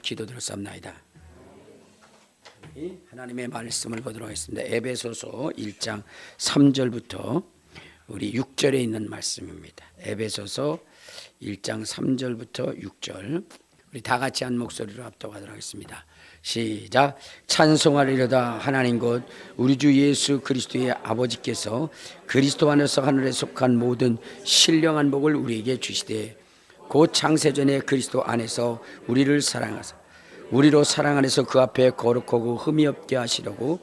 기도드렸사옵나이다. 하나님의 말씀을 보도록 하겠습니다. 에베소서 1장 3절부터 우리 6절에 있는 말씀입니다. 에베소서 1장 3절부터 6절 우리 다 같이 한 목소리로 합독하도록 하겠습니다. 시작. 찬송하리로다. 하나님 곧 우리 주 예수 그리스도의 아버지께서 그리스도 안에서 하늘에 속한 모든 신령한 복을 우리에게 주시되 곧 창세전에 그리스도 안에서 우리를 사랑하사 우리로 사랑 안에서 그 앞에 거룩하고 흠이 없게 하시려고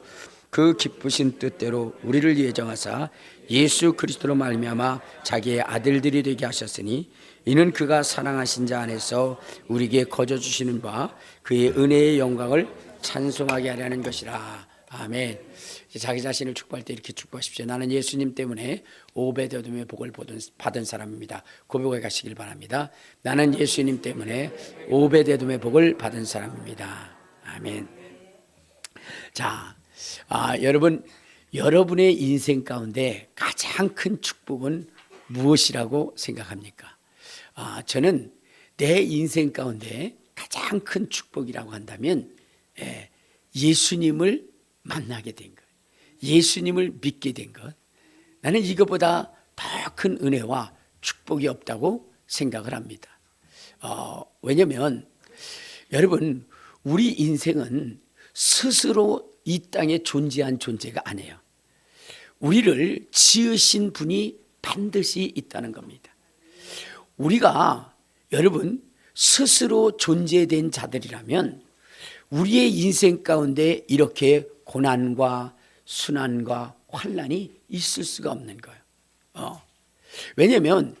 그 기쁘신 뜻대로 우리를 예정하사 예수 그리스도로 말미암아 자기의 아들들이 되게 하셨으니 이는 그가 사랑하신 자 안에서 우리에게 거저 주시는 바 그의 은혜의 영광을 찬송하게 하려는 것이라. 아멘. 자기 자신을 축복할 때 이렇게 축복하십시오. 나는 예수님 때문에 오베드돔의 복을 받은 사람입니다. 고백해 가시길 바랍니다. 나는 예수님 때문에 오베드돔의 복을 받은 사람입니다. 아멘. 자, 여러분의 인생 가운데 가장 큰 축복은 무엇이라고 생각합니까? 저는 내 인생 가운데 가장 큰 축복이라고 한다면 예수님을 만나게 된 것, 예수님을 믿게 된 것. 나는 이것보다 더 큰 은혜와 축복이 없다고 생각을 합니다. 왜냐하면 여러분, 우리 인생은 스스로 이 땅에 존재한 존재가 아니에요. 우리를 지으신 분이 반드시 있다는 겁니다. 우리가 여러분 스스로 존재된 자들이라면 우리의 인생 가운데 이렇게 고난과 순환과 환난이 있을 수가 없는 거예요. 왜냐하면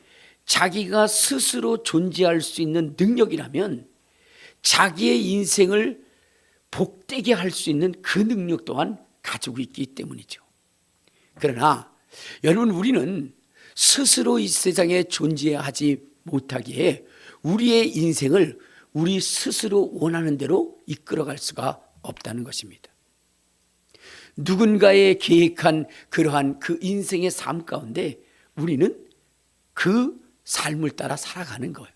자기가 스스로 존재할 수 있는 능력이라면 자기의 인생을 복되게 할 수 있는 그 능력 또한 가지고 있기 때문이죠. 그러나 여러분, 우리는 스스로 이 세상에 존재하지 못하기에 우리의 인생을 우리 스스로 원하는 대로 이끌어갈 수가 없다는 것입니다. 누군가의 계획한 그러한 그 인생의 삶 가운데 우리는 그 삶을 따라 살아가는 거예요.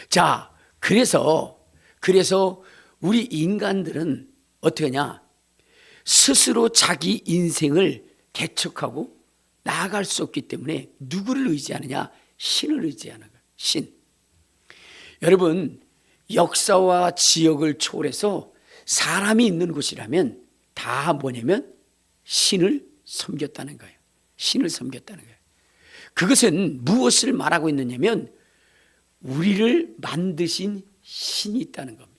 자, 그래서 우리 인간들은 어떻게 하냐? 스스로 자기 인생을 개척하고 나아갈 수 없기 때문에 누구를 의지하느냐? 신을 의지하는 거예요. 신. 여러분, 역사와 지역을 초월해서 사람이 있는 곳이라면 다 뭐냐면 신을 섬겼다는 거예요. 신을 섬겼다는 거예요. 그것은 무엇을 말하고 있느냐면 우리를 만드신 신이 있다는 겁니다.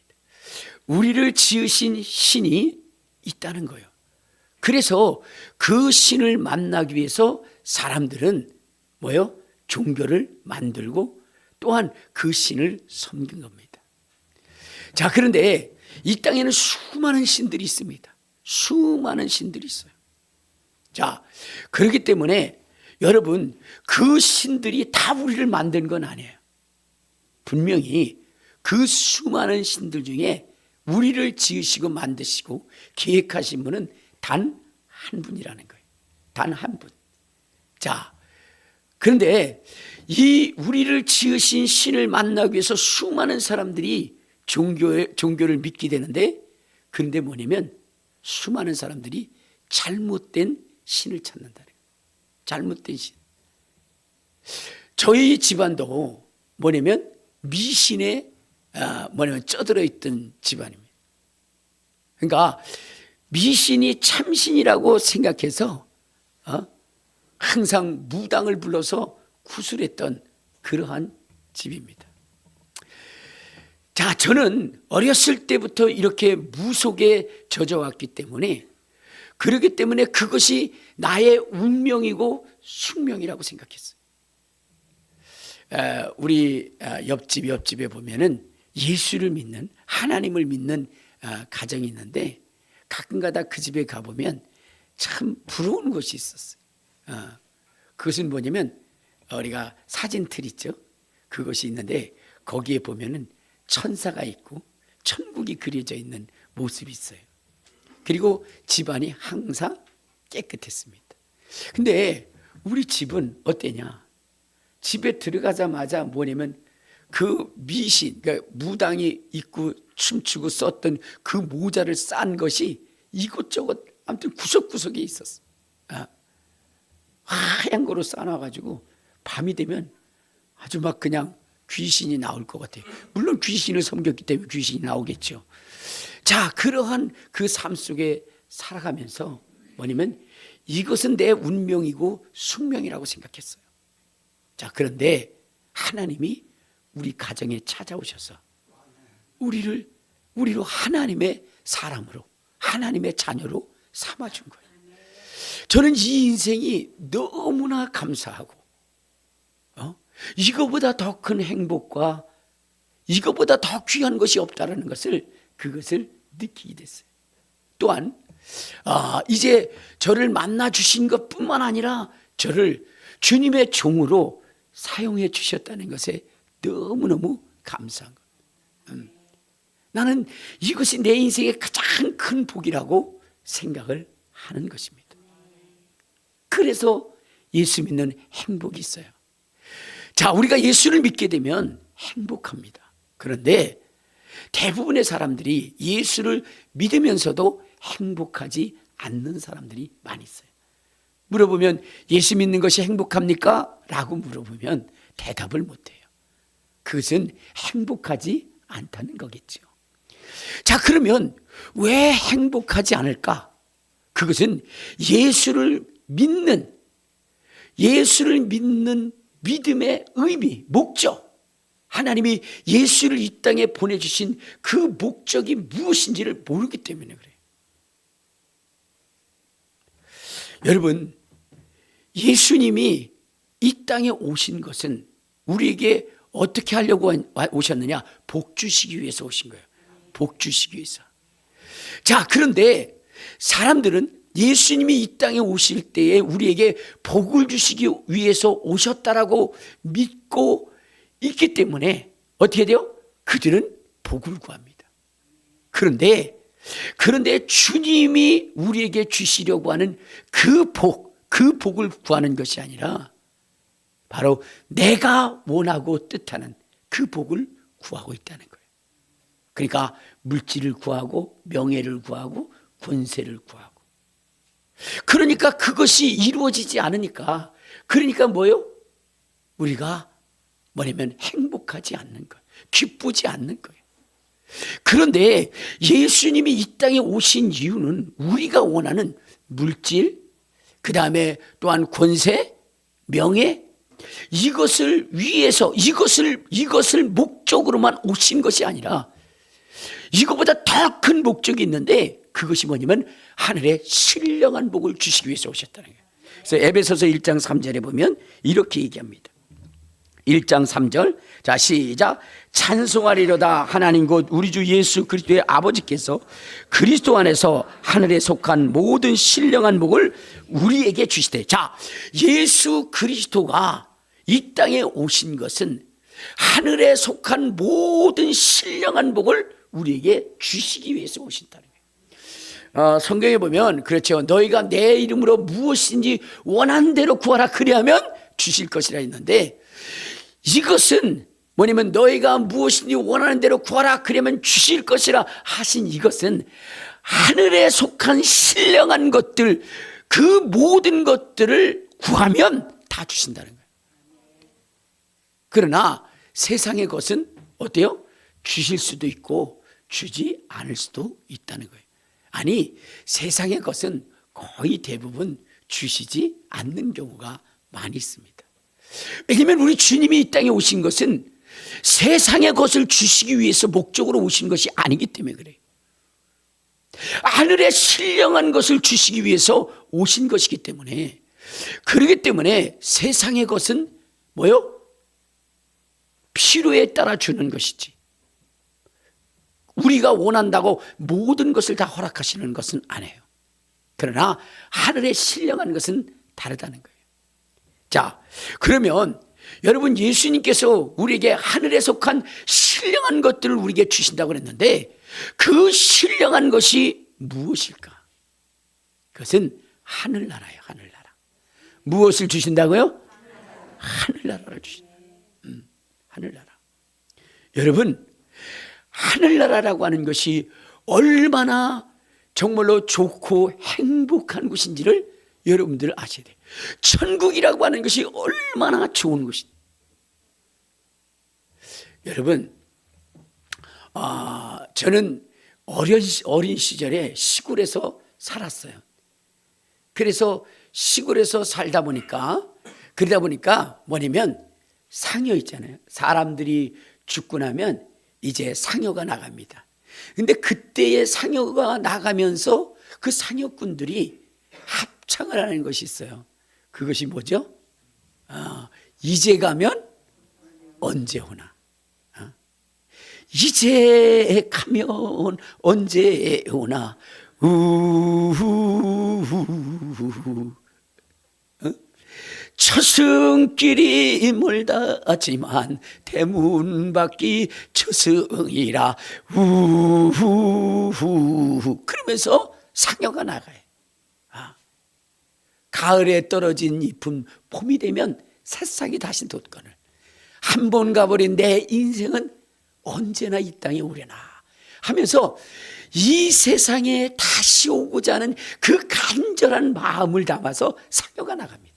우리를 지으신 신이 있다는 거예요. 그래서 그 신을 만나기 위해서 사람들은 뭐예요? 종교를 만들고 또한 그 신을 섬긴 겁니다. 자, 그런데 이 땅에는 수많은 신들이 있습니다. 수많은 신들이 있어요. 자, 그렇기 때문에 여러분, 그 신들이 다 우리를 만든 건 아니에요. 분명히 그 수많은 신들 중에 우리를 지으시고 만드시고 계획하신 분은 단 한 분이라는 거예요. 단 한 분. 자, 그런데 이 우리를 지으신 신을 만나기 위해서 수많은 사람들이 종교를 믿게 되는데, 그런데 뭐냐면 수많은 사람들이 잘못된 신을 찾는다는 거예요. 잘못된 신. 저희 집안도 뭐냐면 미신에 쪄들어 있던 집안입니다. 그러니까 미신이 참신이라고 생각해서 항상 무당을 불러서 구술했던 그러한 집입니다. 자, 저는 어렸을 때부터 이렇게 무속에 젖어왔기 때문에, 그렇기 때문에 그것이 나의 운명이고 숙명이라고 생각했어요. 우리 옆집에 보면은 예수를 믿는, 하나님을 믿는 가정이 있는데 가끔가다 그 집에 가보면 참 부러운 곳이 있었어요. 그것은 뭐냐면 우리가 사진틀 있죠. 그것이 있는데 거기에 보면은 천사가 있고 천국이 그려져 있는 모습이 있어요. 그리고 집안이 항상 깨끗했습니다. 근데 우리 집은 어때냐? 집에 들어가자마자 뭐냐면 그 미신, 그러니까 무당이 입고 춤추고 썼던 그 모자를 싼 것이 이곳저곳 아무튼 구석구석에 있었어. 하얀 거로 싸놔가지고 밤이 되면 아주 막 그냥 귀신이 나올 것 같아요. 물론 귀신을 섬겼기 때문에 귀신이 나오겠죠. 자, 그러한 그 삶 속에 살아가면서 뭐냐면 이것은 내 운명이고 숙명이라고 생각했어요. 자, 그런데 하나님이 우리 가정에 찾아오셔서 우리를 하나님의 사람으로, 하나님의 자녀로 삼아준 거예요. 저는 이 인생이 너무나 감사하고 이거보다 더 큰 행복과 이거보다 더 귀한 것이 없다라는 그것을 느끼게 됐어요. 또한 이제 저를 만나 주신 것뿐만 아니라 저를 주님의 종으로 사용해 주셨다는 것에 너무너무 감사한 거예요. 나는 이것이 내 인생의 가장 큰 복이라고 생각을 하는 것입니다. 그래서 예수 믿는 행복이 있어요. 자, 우리가 예수를 믿게 되면 행복합니다. 그런데 대부분의 사람들이 예수를 믿으면서도 행복하지 않는 사람들이 많이 있어요. 물어보면 예수 믿는 것이 행복합니까? 라고 물어보면 대답을 못해요. 그것은 행복하지 않다는 거겠죠. 자, 그러면 왜 행복하지 않을까? 그것은 예수를 믿는 믿음의 의미, 목적, 하나님이 예수를 이 땅에 보내주신 그 목적이 무엇인지를 모르기 때문에 그래요. 여러분, 예수님이 이 땅에 오신 것은 우리에게 어떻게 하려고 오셨느냐? 복 주시기 위해서 오신 거예요. 복 주시기 위해서. 자, 그런데 사람들은 예수님이 이 땅에 오실 때에 우리에게 복을 주시기 위해서 오셨다라고 믿고 있기 때문에 어떻게 돼요? 그들은 복을 구합니다. 그런데 주님이 우리에게 주시려고 하는 그 복을 구하는 것이 아니라 바로 내가 원하고 뜻하는 그 복을 구하고 있다는 거예요. 그러니까 물질을 구하고 명예를 구하고 권세를 구하고, 그러니까 그것이 이루어지지 않으니까, 그러니까 뭐예요? 우리가 뭐냐면 행복하지 않는 거예요. 기쁘지 않는 거예요. 그런데 예수님이 이 땅에 오신 이유는 우리가 원하는 물질, 그 다음에 또한 권세, 명예, 이것을 위해서 이것을 목적으로만 오신 것이 아니라 이것보다 더 큰 목적이 있는데, 그것이 뭐냐면 하늘의 신령한 복을 주시기 위해서 오셨다는 거예요. 그래서 에베소서 1장 3절에 보면 이렇게 얘기합니다. 1장 3절, 자 시작. 찬송하리로다 하나님 곧 우리 주 예수 그리스도의 아버지께서 그리스도 안에서 하늘에 속한 모든 신령한 복을 우리에게 주시되. 자, 예수 그리스도가 이 땅에 오신 것은 하늘에 속한 모든 신령한 복을 우리에게 주시기 위해서 오신다는 거예요. 성경에 보면 그렇죠. 너희가 내 이름으로 무엇인지 원하는 대로 구하라 그리하면 주실 것이라 했는데, 이것은 뭐냐면 너희가 무엇인지 원하는 대로 구하라 그러면 주실 것이라 하신 이것은 하늘에 속한 신령한 것들, 그 모든 것들을 구하면 다 주신다는 거예요. 그러나 세상의 것은 어때요? 주실 수도 있고 주지 않을 수도 있다는 거예요. 아니, 세상의 것은 거의 대부분 주시지 않는 경우가 많이 있습니다. 왜냐하면 우리 주님이 이 땅에 오신 것은 세상의 것을 주시기 위해서 목적으로 오신 것이 아니기 때문에 그래요. 하늘의 신령한 것을 주시기 위해서 오신 것이기 때문에, 그렇기 때문에 세상의 것은 뭐요? 필요에 따라 주는 것이지, 우리가 원한다고 모든 것을 다 허락하시는 것은 아니에요. 그러나 하늘의 신령한 것은 다르다는 거예요. 자, 그러면 여러분, 예수님께서 우리에게 하늘에 속한 신령한 것들을 우리에게 주신다고 그랬는데, 그 신령한 것이 무엇일까? 그것은 하늘나라예요. 하늘나라. 무엇을 주신다고요? 하늘나라를 주신다. 하늘나라. 여러분, 하늘나라라고 하는 것이 얼마나 정말로 좋고 행복한 곳인지를 여러분들 아셔야 돼요. 천국이라고 하는 것이 얼마나 좋은 곳인지. 여러분, 저는 어린 시절에 시골에서 살았어요. 그래서 시골에서 살다 보니까, 그러다 보니까 뭐냐면 상여 있잖아요. 사람들이 죽고 나면 이제 상여가 나갑니다. 근데 그때의 상여가 나가면서 그 상여꾼들이 합창을 하는 것이 있어요. 그것이 뭐죠? 이제 가면 언제 오나. 이제 가면 언제 오나. 처승길이 멀다지만 대문 밖이 처승이라. 그러면서 상여가 나가요. 가을에 떨어진 잎은 봄이 되면 새싹이 다시 돋거늘. 한 번 가버린 내 인생은 언제나 이 땅에 오려나 하면서 이 세상에 다시 오고자 하는 그 간절한 마음을 담아서 상여가 나갑니다.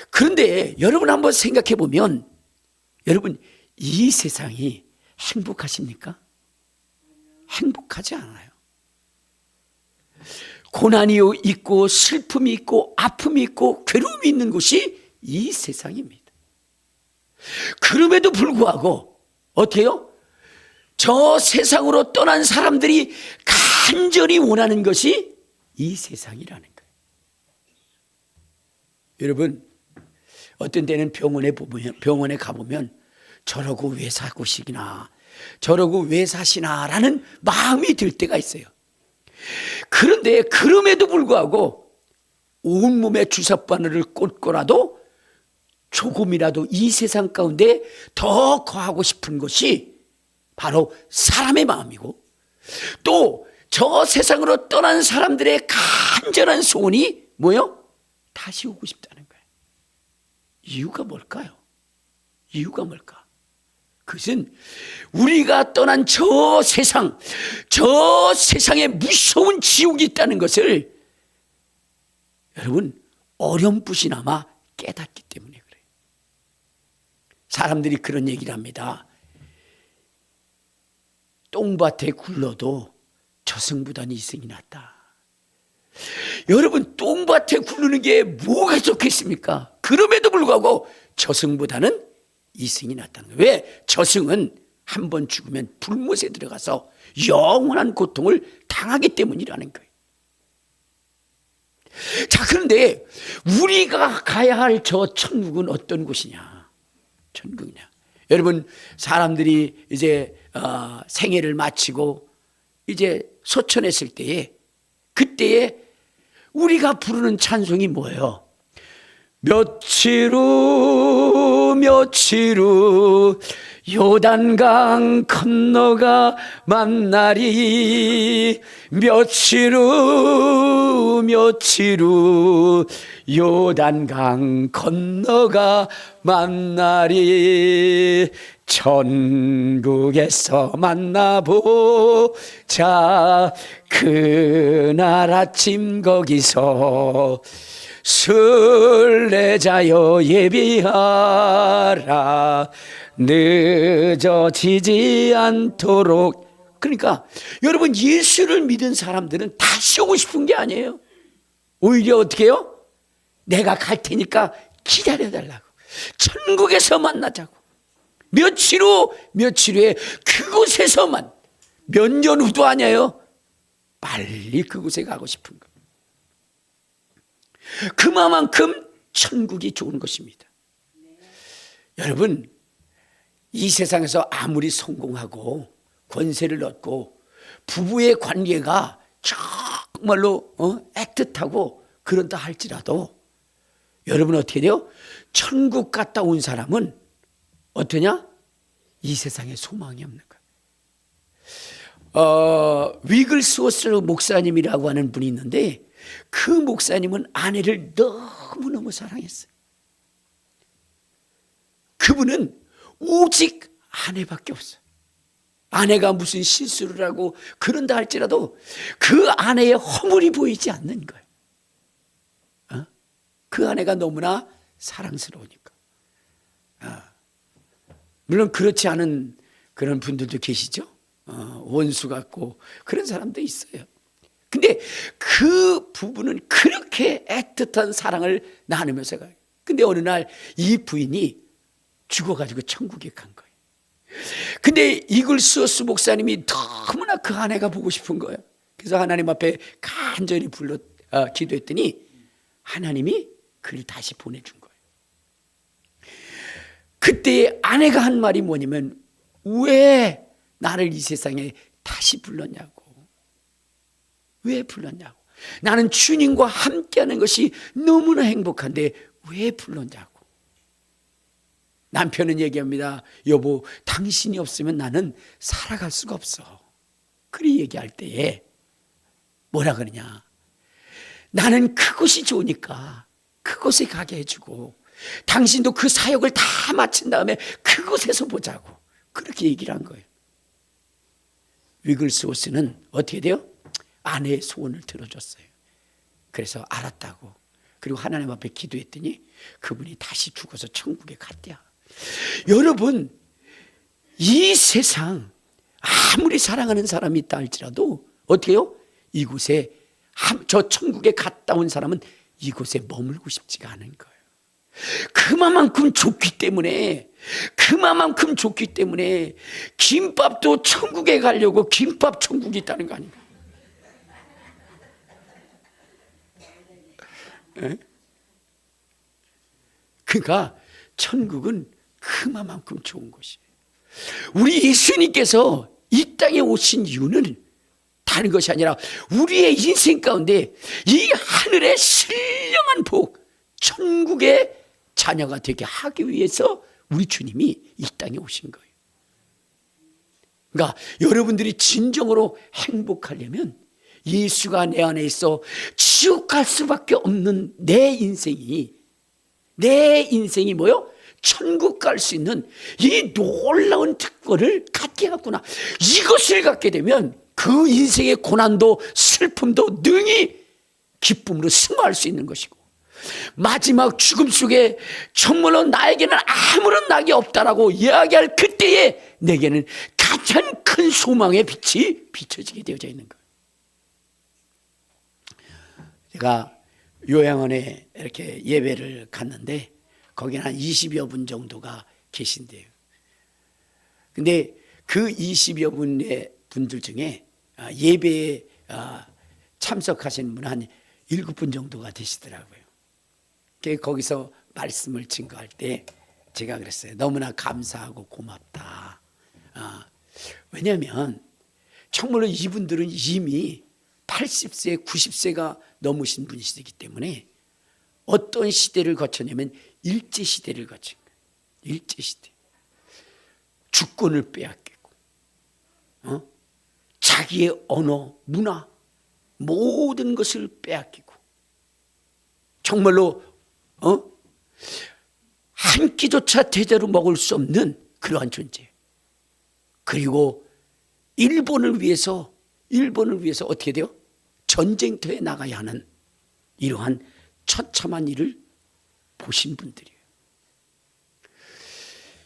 그런데 여러분 한번 생각해 보면, 여러분 이 세상이 행복하십니까? 행복하지 않아요. 고난이 있고 슬픔이 있고 아픔이 있고 괴로움이 있는 곳이 이 세상입니다. 그럼에도 불구하고 어떻게 해요? 저 세상으로 떠난 사람들이 간절히 원하는 것이 이 세상이라는 거예요. 여러분, 어떤 때는 병원에 가보면 저러고 왜 사시나, 저러고 왜 사시나 라는 마음이 들 때가 있어요. 그런데 그럼에도 불구하고 온몸에 주사바늘을 꽂고라도 조금이라도 이 세상 가운데 더 거하고 싶은 것이 바로 사람의 마음이고, 또 저 세상으로 떠난 사람들의 간절한 소원이 뭐요? 다시 오고 싶다는 거예요. 이유가 뭘까요? 이유가 뭘까? 그것은 우리가 떠난 저 세상에 무서운 지옥이 있다는 것을 여러분 어렴풋이나마 깨닫기 때문에 그래요. 사람들이 그런 얘기를 합니다. 똥밭에 굴러도 저승보다는 이승이 낫다. 여러분, 똥밭에 굴르는 게 뭐가 좋겠습니까? 그럼에도 불구하고 저승보다는 이승이 낫다는 거예요. 왜? 저승은 한 번 죽으면 불못에 들어가서 영원한 고통을 당하기 때문이라는 거예요. 자, 그런데 우리가 가야 할 저 천국은 어떤 곳이냐? 천국이냐? 여러분, 사람들이 이제 생애를 마치고 이제 소천했을 때에, 그때에 우리가 부르는 찬송이 뭐예요? 며칠 후 요단강 건너가 만나리. 며칠 후 요단강 건너가 만나리. 천국에서 만나보자. 그날 아침 거기서 순례자여 예비하라. 늦어지지 않도록. 그러니까 여러분, 예수를 믿은 사람들은 다시 오고 싶은 게 아니에요. 오히려 어떻게 해요? 내가 갈 테니까 기다려달라고. 천국에서 만나자고. 며칠 후에 그곳에서만, 몇 년 후도 아니에요. 빨리 그곳에 가고 싶은 것. 그만큼 천국이 좋은 것입니다. 여러분, 이 세상에서 아무리 성공하고 권세를 얻고 부부의 관계가 정말로 애틋하고 그런다 할지라도 여러분 어떻게 돼요? 천국 갔다 온 사람은 어떠냐? 이 세상에 소망이 없는 거예요. 위글스워스 목사님이라고 하는 분이 있는데, 그 목사님은 아내를 너무너무 사랑했어요. 그분은 오직 아내밖에 없어. 아내가 무슨 실수를 하고 그런다 할지라도 그 아내의 허물이 보이지 않는 거예요. 그 아내가 너무나 사랑스러우니까. 물론 그렇지 않은 그런 분들도 계시죠. 원수 같고 그런 사람도 있어요. 근데 그 부부는 그렇게 애틋한 사랑을 나누면서 가요. 근데 어느 날 이 부인이 죽어가지고 천국에 간 거예요. 근데 이글스워스 목사님이 너무나 그 아내가 보고 싶은 거예요. 그래서 하나님 앞에 간절히 기도했더니 하나님이 그를 다시 보내준 거예요. 그때 아내가 한 말이 뭐냐면, 왜 나를 이 세상에 다시 불렀냐고. 왜 불렀냐고. 나는 주님과 함께하는 것이 너무나 행복한데 왜 불렀냐고. 남편은 얘기합니다. 여보, 당신이 없으면 나는 살아갈 수가 없어. 그리 얘기할 때에 뭐라 그러냐. 나는 그곳이 좋으니까 그곳에 가게 해주고 당신도 그 사역을 다 마친 다음에 그곳에서 보자고. 그렇게 얘기를 한 거예요. 위글스워스는 어떻게 돼요? 아내의 소원을 들어줬어요. 그래서 알았다고. 그리고 하나님 앞에 기도했더니 그분이 다시 죽어서 천국에 갔대요. 여러분, 이 세상 아무리 사랑하는 사람이 있다 할지라도 어떻게 해요? 이곳에, 저 천국에 갔다 온 사람은 이곳에 머물고 싶지가 않은 거예요. 그만큼 좋기 때문에 김밥도 천국에 가려고 김밥 천국이 있다는 거 아닙니까? 그러니까 천국은 그만큼 좋은 것이에요. 우리 예수님께서 이 땅에 오신 이유는 다른 것이 아니라 우리의 인생 가운데 이 하늘의 신령한 복, 천국의 자녀가 되게 하기 위해서 우리 주님이 이 땅에 오신 거예요. 그러니까 여러분들이 진정으로 행복하려면 예수가 내 안에 있어 지옥 갈 수밖에 없는 내 인생이 뭐요? 천국 갈 수 있는 이 놀라운 특권을 갖게 하구나. 이것을 갖게 되면 그 인생의 고난도 슬픔도 능히 기쁨으로 승화할 수 있는 것이고, 마지막 죽음 속에 정말로 나에게는 아무런 낙이 없다라고 이야기할 그때에 내게는 가장 큰 소망의 빛이 비춰지게 되어져 있는 거예요. 제가 요양원에 이렇게 예배를 갔는데 거기는 한 20여 분 정도가 계신데요. 근데 그 20여 분의 분들 중에 예배에 참석하신 분은 한 7분 정도가 되시더라고요. 거기서 말씀을 증거할 때 제가 그랬어요. 너무나 감사하고 고맙다. 왜냐하면 정말로 이분들은 이미 80세, 90세가 넘으신 분이시기 때문에 어떤 시대를 거쳤냐면 일제시대를 거친 거예요. 일제시대. 주권을 빼앗기고 자기의 언어, 문화 모든 것을 빼앗기고 정말로 한 끼조차 제대로 먹을 수 없는 그러한 존재. 그리고 일본을 위해서 어떻게 돼요? 전쟁터에 나가야 하는 이러한 처참한 일을 보신 분들이에요.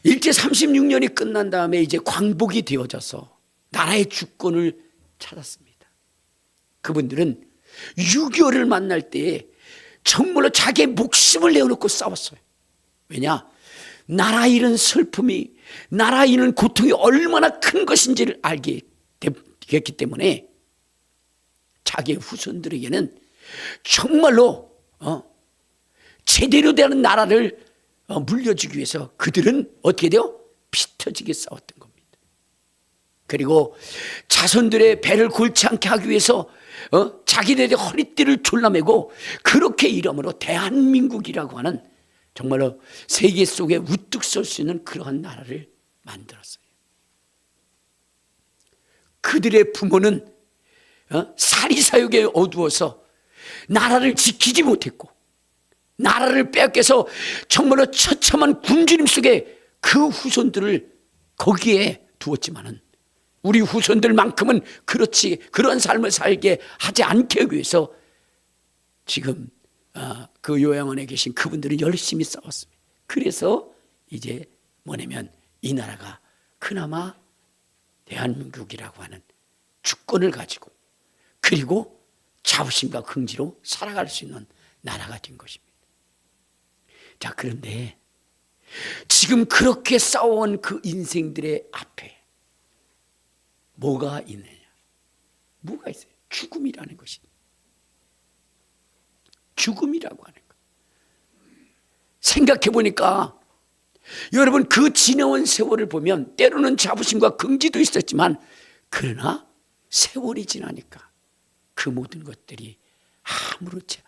일제 36년이 끝난 다음에 이제 광복이 되어져서 나라의 주권을 찾았습니다. 그분들은 6.25를 만날 때에 정말로 자기의 목숨을 내어놓고 싸웠어요. 왜냐? 나라 잃은 슬픔이, 나라 잃은 고통이 얼마나 큰 것인지를 알게 됐기 때문에 자기의 후손들에게는 정말로 제대로 되는 나라를 물려주기 위해서 그들은 어떻게 돼요? 피터지게 싸웠던 겁니다. 그리고 자손들의 배를 골치 않게 하기 위해서 자기들의 허리띠를 졸라매고 그렇게 이름으로 대한민국이라고 하는 정말로 세계 속에 우뚝 설 수 있는 그러한 나라를 만들었어요. 그들의 부모는 사리사욕에 어두워서 나라를 지키지 못했고 나라를 빼앗겨서 정말로 처참한 굶주림 속에 그 후손들을 거기에 두었지만은 우리 후손들만큼은 그렇지 그런 삶을 살게 하지 않기 위해서 지금 그 요양원에 계신 그분들은 열심히 싸웠습니다. 그래서 이제 뭐냐면 이 나라가 그나마 대한민국이라고 하는 주권을 가지고 그리고 자부심과 긍지로 살아갈 수 있는 나라가 된 것입니다. 자, 그런데 지금 그렇게 싸워온 그 인생들의 앞에 뭐가 있느냐? 뭐가 있어요? 죽음이라는 것입니다. 죽음이라고 하는 것. 생각해 보니까 여러분 그 지나온 세월을 보면 때로는 자부심과 긍지도 있었지만 그러나 세월이 지나니까 그 모든 것들이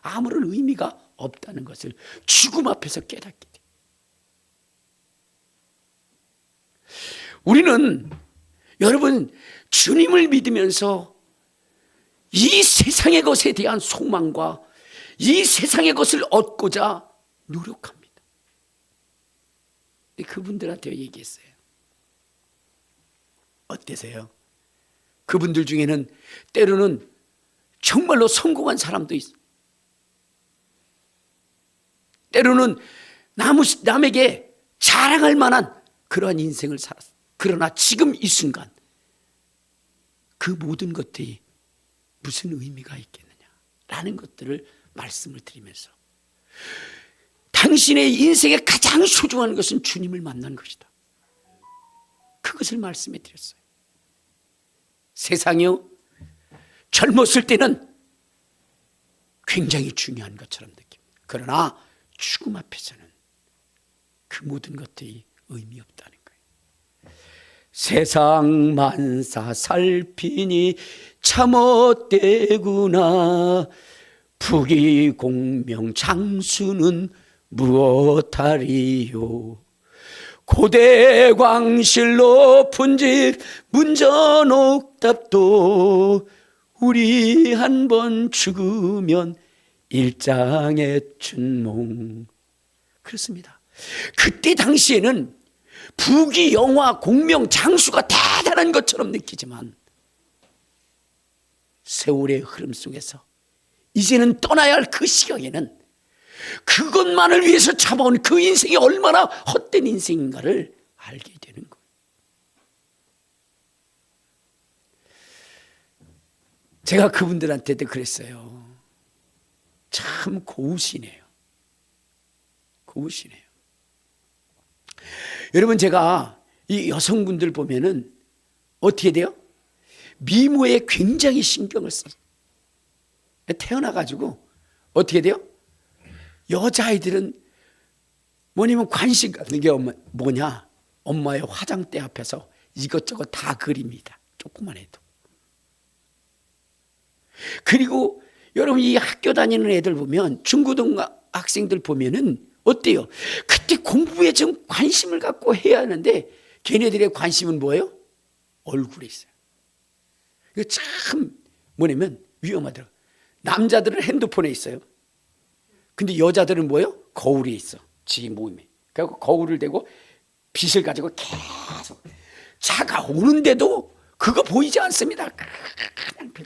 아무런 의미가 없다는 것을 죽음 앞에서 깨닫게 돼. 우리는 여러분 주님을 믿으면서 이 세상의 것에 대한 소망과 이 세상의 것을 얻고자 노력합니다. 그분들한테 얘기했어요. 어때세요? 그분들 중에는 때로는 정말로 성공한 사람도 있어요. 때로는 남에게 자랑할 만한 그러한 인생을 살았어요. 그러나 지금 이 순간 그 모든 것들이 무슨 의미가 있겠느냐라는 것들을 말씀을 드리면서 당신의 인생에 가장 소중한 것은 주님을 만난 것이다. 그것을 말씀해 드렸어요. 세상이요, 젊었을 때는 굉장히 중요한 것처럼 느낍니다. 그러나 죽음 앞에서는 그 모든 것들이 의미 없다는 거예요. 세상 만사 살피니 참헛되구나. 부귀공명 장수는 무엇하리요. 고대광실 높은 집 문전옥답도 우리 한 번 죽으면 일장의 춘몽. 그렇습니다. 그때 당시에는 부귀 영화 공명 장수가 대단한 것처럼 느끼지만 세월의 흐름 속에서 이제는 떠나야 할 그 시각에는 그것만을 위해서 참아온 그 인생이 얼마나 헛된 인생인가를 알게 되는 거예요. 제가 그분들한테도 그랬어요. 참 고우시네요. 고우시네요. 여러분, 제가 이 여성분들 보면은 어떻게 돼요? 미모에 굉장히 신경을 써요. 태어나가지고 어떻게 돼요? 여자아이들은 뭐냐면 관심 갖는 게 뭐냐? 엄마의 화장대 앞에서 이것저것 다 그립니다. 조금만 해도. 그리고 여러분 이 학교 다니는 애들 보면 중고등학생들 보면은 어때요? 그때 공부에 좀 관심을 갖고 해야 하는데 걔네들의 관심은 뭐예요? 얼굴에 있어요. 이거 참 뭐냐면 위험하더라고요. 남자들은 핸드폰에 있어요. 근데 여자들은 뭐예요? 거울에 있어. 지 몸에. 그래서 거울을 대고 빛을 가지고 계속 차가 오는데도 그거 보이지 않습니다.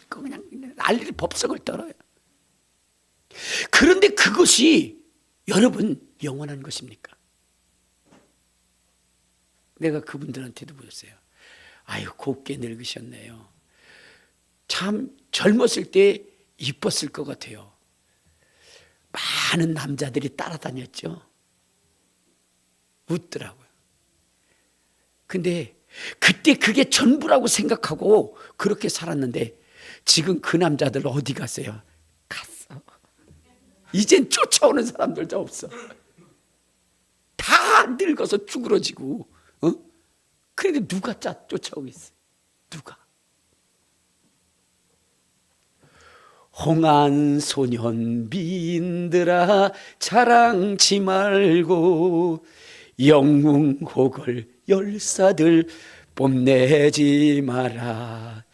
그냥 난리 법석을 떨어요. 그런데 그것이 여러분 영원한 것입니까? 내가 그분들한테도 보였어요. 아유, 곱게 늙으셨네요. 참 젊었을 때 이뻤을 것 같아요. 많은 남자들이 따라다녔죠. 웃더라고요. 근데 그때 그게 전부라고 생각하고 그렇게 살았는데 지금 그 남자들 어디 갔어요? 갔어. 이젠 쫓아오는 사람들도 없어. 다 늙어서 쭈그러지고. 그런데 누가 쫓아오겠어요? 누가? 홍한 소년 미인들아 자랑치 말고 영웅호걸 열사들 뽐내지 마라.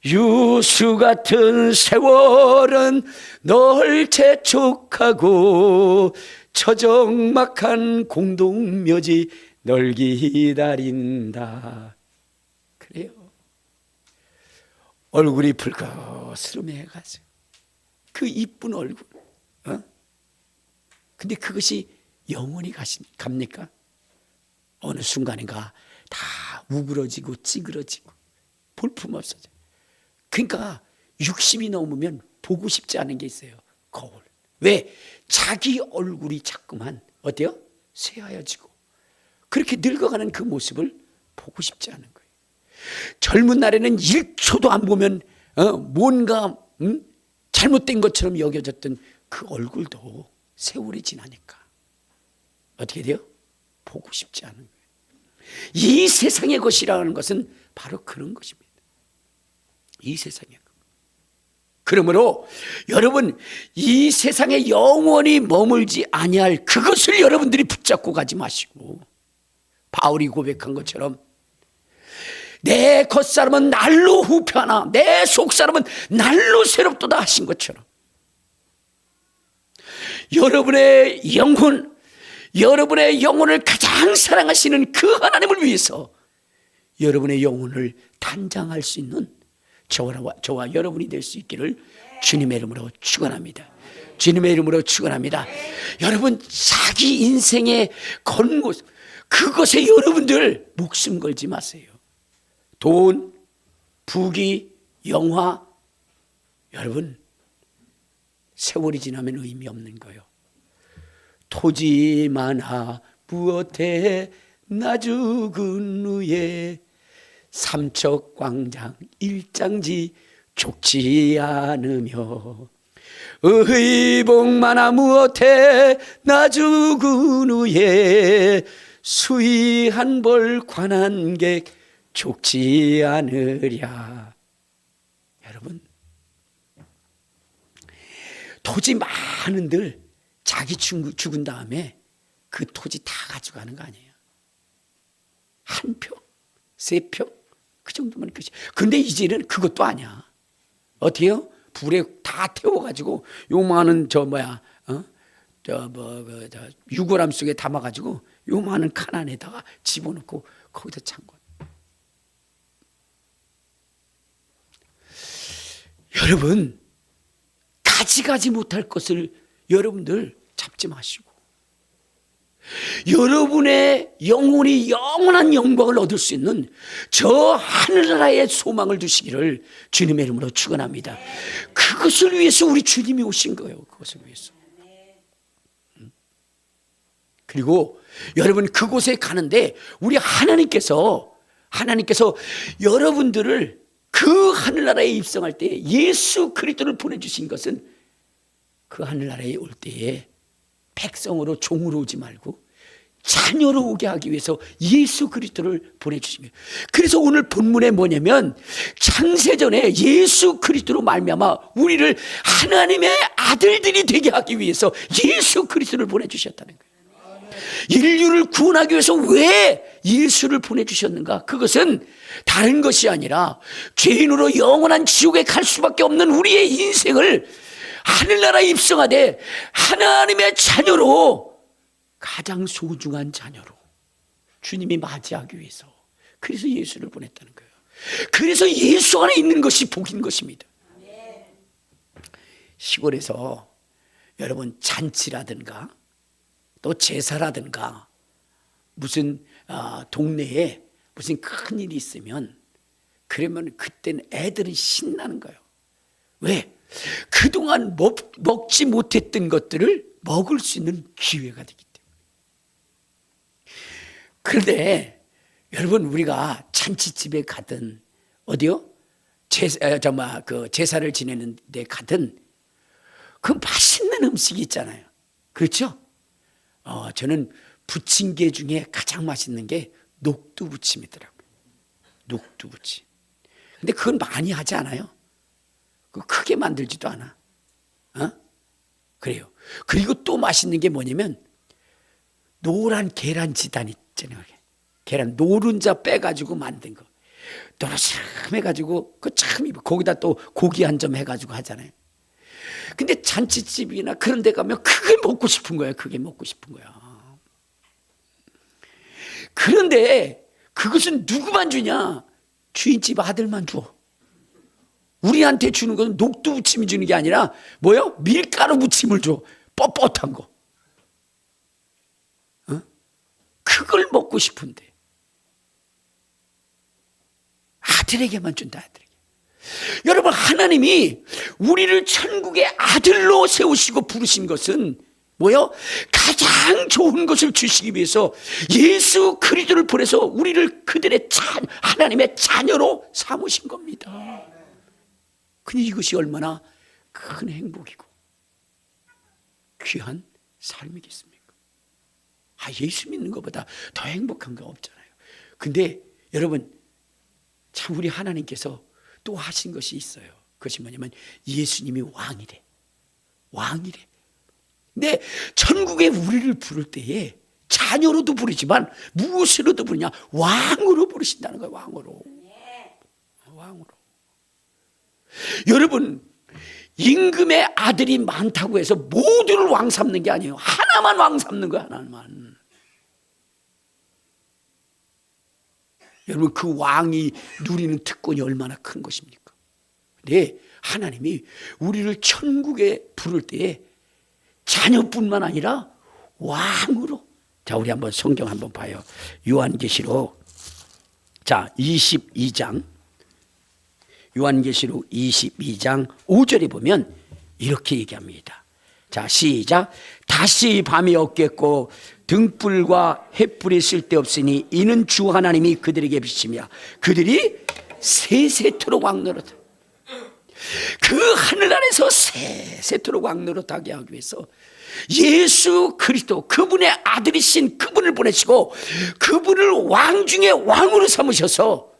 유수 같은 세월은 널 재촉하고 처정막한 공동묘지 널 기다린다. 그래요. 얼굴이 붉어스름해가지고 그 이쁜 얼굴, 근데 그것이 영원히 갑니까? 어느 순간인가 다 우그러지고 찌그러지고 볼품없어져. 그러니까 60이 넘으면 보고 싶지 않은 게 있어요. 거울. 왜? 자기 얼굴이 자꾸만 어때요? 새하얘지고 그렇게 늙어가는 그 모습을 보고 싶지 않은 거예요. 젊은 날에는 1초도 안 보면 뭔가 잘못된 것처럼 여겨졌던 그 얼굴도 세월이 지나니까 어떻게 돼요? 보고 싶지 않은 거예요. 이 세상의 것이라는 것은 바로 그런 것입니다. 이 세상의 것. 그러므로 여러분, 이 세상에 영원히 머물지 아니할 그것을 여러분들이 붙잡고 가지 마시고, 바울이 고백한 것처럼 내 겉사람은 날로 후패하나 내 속사람은 날로 새롭도다 하신 것처럼 여러분의 영혼을 가장 사랑하시는 그 하나님을 위해서 여러분의 영혼을 단장할 수 있는 저와 여러분이 될 수 있기를 주님의 이름으로 축원합니다. 주님의 이름으로 축원합니다. 여러분, 자기 인생의 건 모습, 그것에 여러분들 목숨 걸지 마세요. 돈, 부귀, 영화, 여러분 세월이 지나면 의미 없는 거예요. 토지 많아 무엇해 나 죽은 후에 삼척광장 일장지 족지 않으며 의복 많아 무엇해 나 죽은 후에 수의 한 벌 관한객 족지 않으랴. 여러분, 토지 많은들 자기 죽은 다음에 그 토지 다 가져가는 거 아니에요. 한 평, 세 평, 그 정도면 끝이. 근데 이제는 그것도 아니야. 어떻게 해요? 불에 다 태워가지고 요만한 유골함 속에 담아가지고 요만한 칸 안에다가 집어넣고 거기다 찬 거야. 여러분, 가지가지 못할 것을 여러분들 잡지 마시고 여러분의 영혼이 영원한 영광을 얻을 수 있는 저 하늘나라의 소망을 두시기를 주님의 이름으로 축원합니다. 그것을 위해서 우리 주님이 오신 거예요. 그것을 위해서. 그리고 여러분, 그곳에 가는데 우리 하나님께서 여러분들을 그 하늘나라에 입성할 때 예수 그리스도를 보내주신 것은 그 하늘나라에 올 때에 백성으로 종으로 오지 말고 자녀로 오게 하기 위해서 예수 그리스도를 보내주신 거예요. 그래서 오늘 본문에 뭐냐면 창세전에 예수 그리스도로 말미암아 우리를 하나님의 아들들이 되게 하기 위해서 예수 그리스도를 보내주셨다는 거예요. 인류를 구원하기 위해서 왜 예수를 보내주셨는가? 그것은 다른 것이 아니라 죄인으로 영원한 지옥에 갈 수밖에 없는 우리의 인생을 하늘나라에 입성하되 하나님의 자녀로, 가장 소중한 자녀로 주님이 맞이하기 위해서, 그래서 예수를 보냈다는 거예요. 그래서 예수 안에 있는 것이 복인 것입니다. 시골에서 여러분 잔치라든가 또 제사라든가 무슨 동네에 무슨 큰 일이 있으면 그러면 그때는 애들은 신나는 거예요. 왜? 그동안 먹지 못했던 것들을 먹을 수 있는 기회가 되기 때문에. 그런데 여러분, 우리가 잔치집에 가든 어디요? 제사를 지내는 데 가든 그 맛있는 음식이 있잖아요. 그렇죠? 저는 부침개 중에 가장 맛있는 게 녹두부침이더라고요. 녹두부침. 근데 그건 많이 하지 않아요. 크게 만들지도 않아. 그래요. 그리고 또 맛있는 게 뭐냐면 노란 계란 지단 있잖아요. 계란 노른자 빼가지고 만든 거. 노릇해가지고 그 참 거기다 또 고기 한 점 해가지고 하잖아요. 근데 잔치집이나 그런 데 가면 그게 먹고 싶은 거야. 그게 먹고 싶은 거야. 그런데 그것은 누구만 주냐? 주인집 아들만 줘. 우리한테 주는 것은 녹두 무침이 주는 게 아니라 뭐요? 밀가루 무침을 줘. 뻣뻣한 거. 그걸 먹고 싶은데 아들에게만 준다. 아들에게. 여러분, 하나님이 우리를 천국의 아들로 세우시고 부르신 것은 뭐요? 가장 좋은 것을 주시기 위해서 예수 그리스도를 보내서 우리를 그들의 하나님의 자녀로 삼으신 겁니다. 근데 이것이 얼마나 큰 행복이고 귀한 삶이겠습니까? 예수 믿는 것보다 더 행복한 거 없잖아요. 근데 여러분, 참 우리 하나님께서 또 하신 것이 있어요. 그것이 뭐냐면 예수님이 왕이래. 왕이래. 근데 천국에 우리를 부를 때에 자녀로도 부르지만 무엇으로도 부르냐? 왕으로 부르신다는 거예요. 왕으로. 왕으로. 여러분, 임금의 아들이 많다고 해서 모두를 왕 삼는 게 아니에요. 하나만 왕 삼는 거예요. 하나만. 여러분, 그 왕이 누리는 특권이 얼마나 큰 것입니까? 근데 하나님이 우리를 천국에 부를 때에 자녀뿐만 아니라 왕으로. 자, 우리 한번 성경 한번 봐요. 요한계시록 22장. 요한계시록 22장 5절에 보면 이렇게 얘기합니다. 자, 시작. 다시 밤이 없겠고 등불과 횃불이 쓸데없으니 이는 주 하나님이 그들에게 비치며 그들이 세세토록 왕노릇. 그 하늘 안에서 세세토록 왕노릇하게 하기 위해서 예수 그리스도, 그분의 아들이신 그분을 보내시고 그분을 왕 중에 왕으로 삼으셔서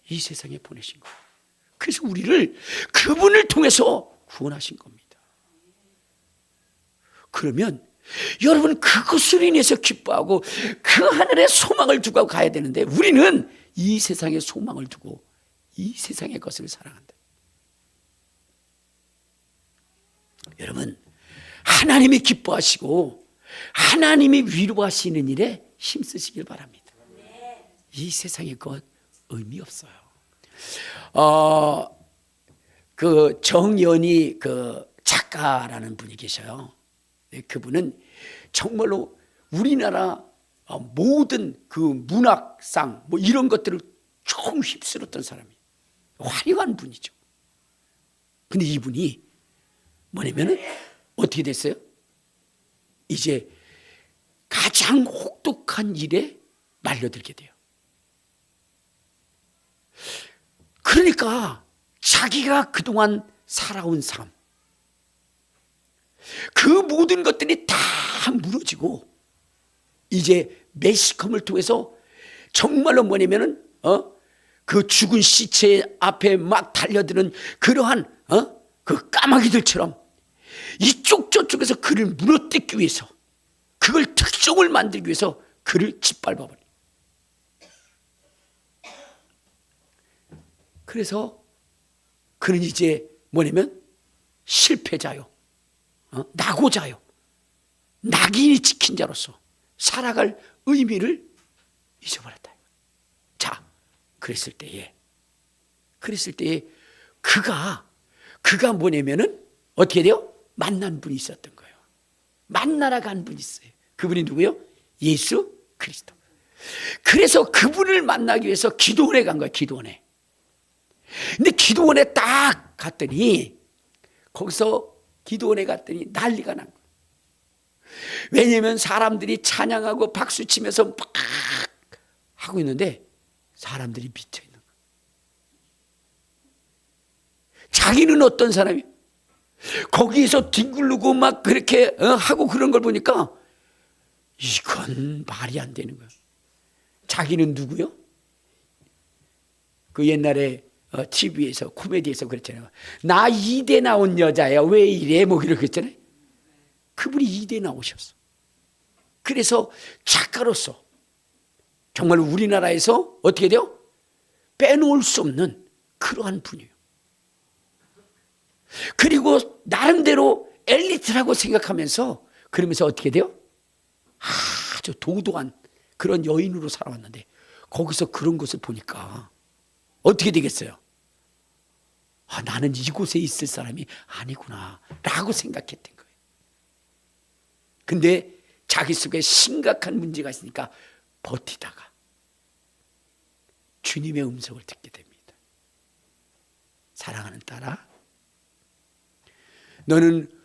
이 세상에 보내신 거예요. 그래서 우리를 그분을 통해서 구원하신 겁니다. 그러면 여러분, 그것을 인해서 기뻐하고 그 하늘에 소망을 두고 가야 되는데 우리는 이 세상에 소망을 두고 이 세상의 것을 사랑한다. 여러분, 하나님이 기뻐하시고 하나님이 위로하시는 일에 힘쓰시길 바랍니다. 이 세상의 것 의미 없어요. 그 정연희 그 작가라는 분이 계셔요. 그분은 정말로 우리나라 모든 그 문학상 뭐 이런 것들을 총 휩쓸었던 사람이에요. 화려한 분이죠. 근데 이분이 뭐냐면은 어떻게 됐어요? 이제 가장 혹독한 일에 말려들게 돼요. 그러니까 자기가 그동안 살아온 삶, 그 모든 것들이 다 무너지고 이제 매시컴을 통해서 정말로 뭐냐면은 그 죽은 시체 앞에 막 달려드는 그러한 그 까마귀들처럼 이쪽 저쪽에서 그를 무너뜨리기 위해서, 그걸 특종을 만들기 위해서 그를 짓밟아버려. 그래서 그는 이제 뭐냐면 실패자요, 낙오자요, 낙인이 찍힌 자로서 살아갈 의미를 잊어버렸다. 자, 그랬을 때에 그가 뭐냐면은 어떻게 돼요? 만난 분이 있었던 거예요. 만나러 간 분이 있어요. 그분이 누구요? 예수 그리스도. 그래서 그분을 만나기 위해서 기도원에 간 거예요. 기도원에. 근데 기도원에 딱 갔더니 거기서 기도원에 갔더니 난리가 난 거예요. 왜냐하면 사람들이 찬양하고 박수치면서 막 하고 있는데 사람들이 미쳐 있는 거예요. 자기는 어떤 사람이 거기에서 뒹굴르고 막 그렇게 하고 그런 걸 보니까 이건 말이 안 되는 거예요. 자기는 누구요? 그 옛날에 TV에서 코미디에서 그랬잖아요. 나 2대 나온 여자야 왜 이래 뭐 이렇게 했잖아요. 그분이 2대 나오셨어. 그래서 작가로서 정말 우리나라에서 어떻게 돼요? 빼놓을 수 없는 그러한 분이에요. 그리고 나름대로 엘리트라고 생각하면서 그러면서 어떻게 돼요? 아주 도도한 그런 여인으로 살아왔는데 거기서 그런 것을 보니까 어떻게 되겠어요? 아, 나는 이곳에 있을 사람이 아니구나 라고 생각했던 거예요. 근데 자기 속에 심각한 문제가 있으니까 버티다가 주님의 음성을 듣게 됩니다. 사랑하는 딸아, 너는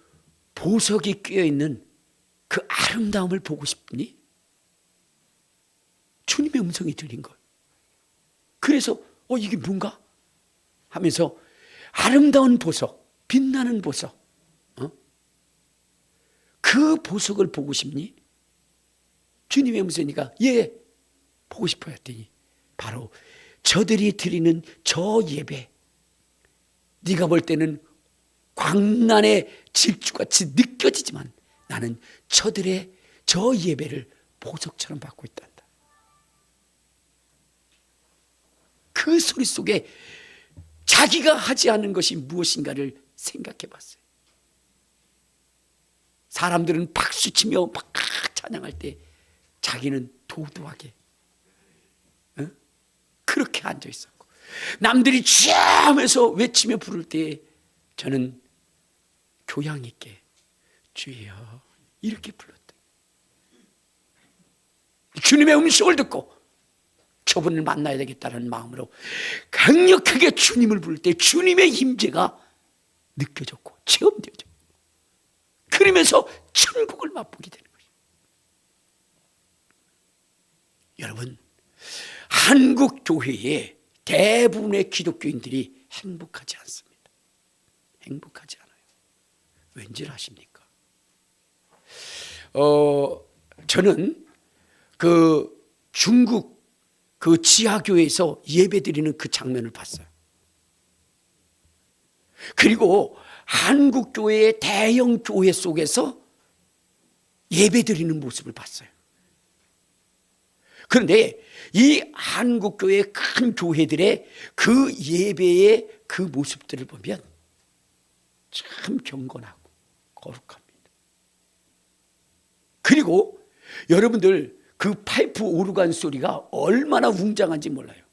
보석이 꿰어있는 그 아름다움을 보고 싶니? 주님의 음성이 들린 거예요. 그래서 이게 뭔가? 하면서 아름다운 보석, 빛나는 보석, 그 보석을 보고 싶니? 주님의 음성이니까 예, 보고 싶어요 했더니 바로 저들이 드리는 저 예배, 네가 볼 때는 광란의 질주같이 느껴지지만 나는 저들의 저 예배를 보석처럼 받고 있단다. 그 소리 속에 자기가 하지 않은 것이 무엇인가를 생각해 봤어요. 사람들은 박수치며 막 찬양할 때 자기는 도도하게 그렇게 앉아 있었고, 남들이 쥐 하면서 외치며 부를 때 저는 교양 있게 주여 이렇게 불렀다. 주님의 음성을 듣고 저분을 만나야 되겠다는 마음으로 강력하게 주님을 부를 때 주님의 임재가 느껴졌고 체험되죠. 그러면서 천국을 맛보게 되는 거죠. 여러분, 한국 교회의 대부분의 기독교인들이 행복하지 않습니다. 행복하지 않아요. 왠지 아십니까? 저는 그 중국 그 지하교회에서 예배드리는 그 장면을 봤어요. 그리고 한국 교회의 대형 교회 속에서 예배드리는 모습을 봤어요. 그런데 이 한국 교회의 큰 교회들의 그 예배의 그 모습들을 보면 참 경건하고 거룩합니다. 그리고 여러분들 그 파이프 오르간 소리가 얼마나 웅장한지 몰라요.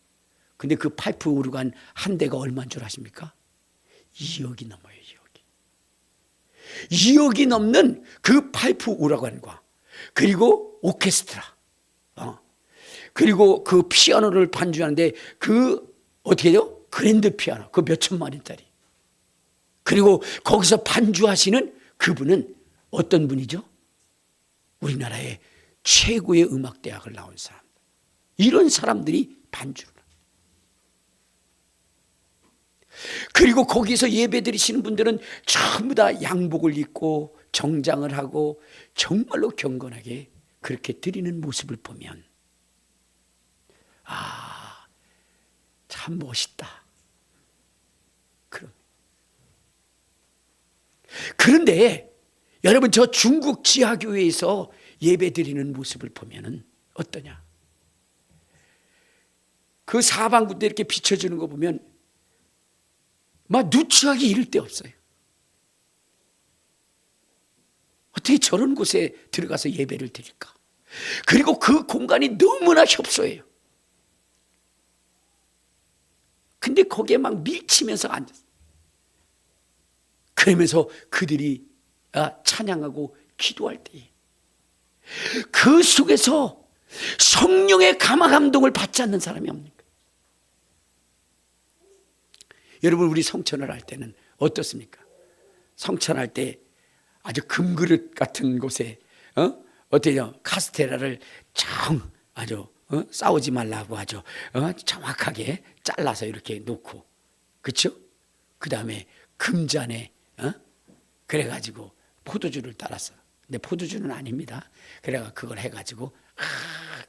근데 그 파이프 오르간 한 대가 얼마인 줄 아십니까? 2억이 넘어요. 2억이 넘는 그 파이프 오르간과 그리고 오케스트라, 그리고 그 피아노를 반주하는데 그 어떻게 돼요? 그랜드 피아노, 그 몇천만 원짜리. 그리고 거기서 반주하시는 그분은 어떤 분이죠? 우리나라의 최고의 음악대학을 나온 사람. 이런 사람들이 반주를. 그리고 거기서 예배드리시는 분들은 전부 다 양복을 입고 정장을 하고 정말로 경건하게 그렇게 드리는 모습을 보면 참 멋있다. 그런데 여러분, 저 중국 지하교회에서 예배드리는 모습을 보면은 어떠냐? 그 사방부 때 이렇게 비춰주는 거 보면 막 누추하기 이를 데 없어요. 어떻게 저런 곳에 들어가서 예배를 드릴까? 그리고 그 공간이 너무나 협소해요. 근데 거기에 막 밀치면서 앉았어요. 그러면서 그들이 찬양하고 기도할 때에 그 속에서 성령의 감화 감동을 받지 않는 사람이 없습니까? 여러분, 우리 성천을 할 때는 어떻습니까? 성천할 때 아주 금그릇 같은 곳에 어때요? 카스테라를 아주 싸우지 말라고 아주 정확하게 잘라서 이렇게 놓고, 그렇죠? 그 다음에 금잔에 그래가지고 포도주를 따라서, 근데 포도주는 아닙니다. 그래가 그걸 해가지고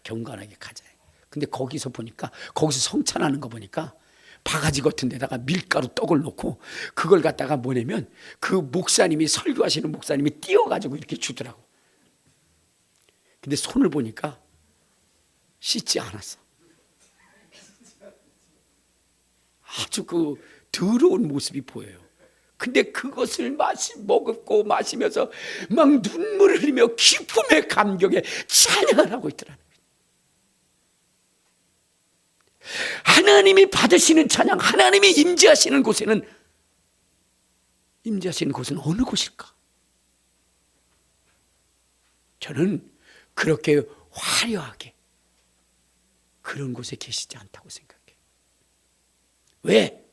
경건하게 가져요. 근데 거기서 보니까, 거기서 성찬하는 거 보니까 바가지 같은 데다가 밀가루 떡을 놓고 그걸 갖다가 뭐냐면 그 목사님이, 설교하시는 목사님이 띄워가지고 이렇게 주더라고. 근데 손을 보니까 씻지 않았어. 아주 그 더러운 모습이 보여요. 근데 그것을 먹고 마시면서 막 눈물을 흘리며 기쁨의 감격에 찬양을 하고 있더라는 거예요. 하나님이 받으시는 찬양, 하나님이 임재하시는 곳은 어느 곳일까? 저는 그렇게 화려하게 그런 곳에 계시지 않다고 생각해요. 왜?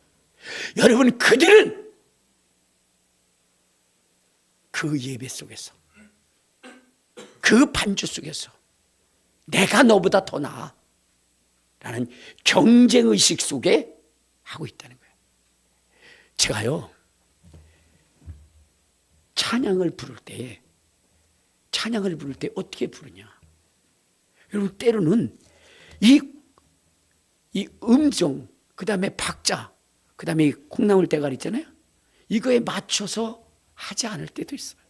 여러분, 그들은 그 예배 속에서, 그 반주 속에서 내가 너보다 더 나아 라는 경쟁의식 속에 하고 있다는 거예요. 제가요, 찬양을 부를 때 어떻게 부르냐? 여러분, 때로는 이 음정, 그 다음에 박자, 그 다음에 이 콩나물 대가리 있잖아요. 이거에 맞춰서 하지 않을 때도 있어요.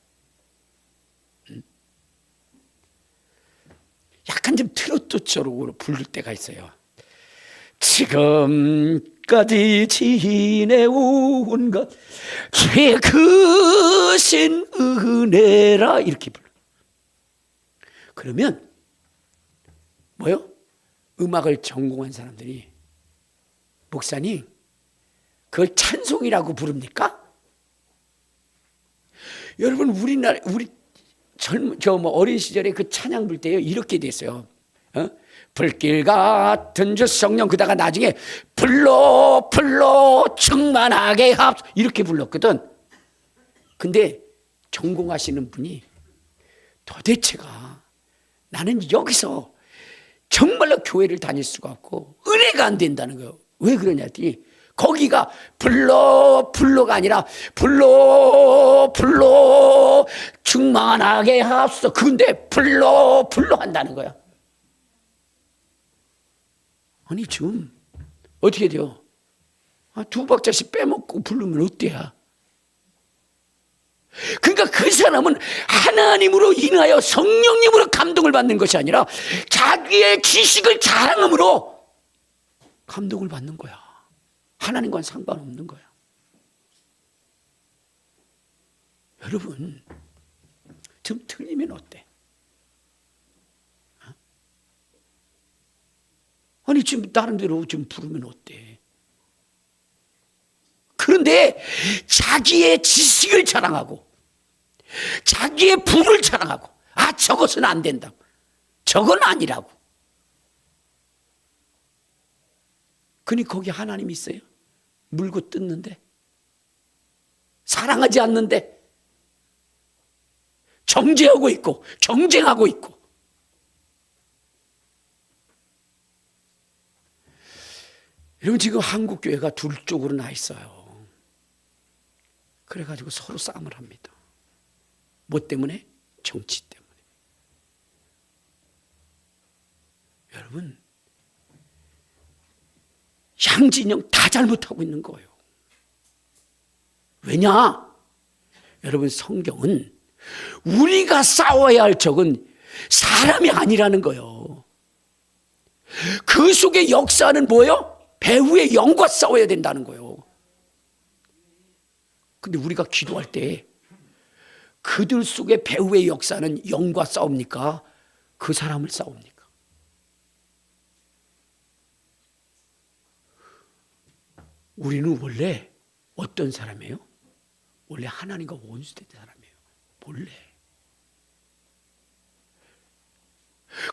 약간 좀 트로트처럼 부를 때가 있어요. 지금까지 지내온 것 주의 크신 은혜라, 이렇게 불러. 그러면 뭐요? 음악을 전공한 사람들이, 목사님 그걸 찬송이라고 부릅니까? 여러분, 우리 어린 시절에 그 찬양 부를 때요, 이렇게 됐어요. 불길 같은 주 성령, 그다가 나중에 불러 충만하게 이렇게 불렀거든. 근데 전공하시는 분이 도대체가 나는 여기서 정말로 교회를 다닐 수가 없고 은혜가 안 된다는 거예요. 왜 그러냐 했더니 거기가 불러가 아니라 불러 충만하게 합소. 근데 불러 한다는 거야. 아니 좀 어떻게 돼요? 두 박자씩 빼먹고 부르면 어때야? 그러니까 그 사람은 하나님으로 인하여 성령님으로 감동을 받는 것이 아니라 자기의 지식을 자랑함으로 감동을 받는 거야. 하나님과는 상관없는 거야. 여러분, 좀 틀리면 어때? 아니 지금 나름대로 좀 부르면 어때? 그런데 자기의 지식을 자랑하고 자기의 부를 자랑하고 저것은 안 된다고, 저건 아니라고. 그니 거기 하나님이 있어요? 물고 뜯는데, 사랑하지 않는데, 정죄하고 있고 경쟁하고 있고. 여러분, 지금 한국 교회가 둘 쪽으로 나 있어요. 그래가지고 서로 싸움을 합니다. 뭐 때문에? 정치 때문에. 여러분, 양진영 다 잘못하고 있는 거예요. 왜냐? 여러분, 성경은 우리가 싸워야 할 적은 사람이 아니라는 거예요. 그 속에 역사는 뭐예요? 배후의 영과 싸워야 된다는 거예요. 근데 우리가 기도할 때 그들 속에 배후의 역사는 영과 싸웁니까? 그 사람을 싸웁니까? 우리는 원래 어떤 사람이에요? 원래 하나님과 원수된 사람이에요. 원래.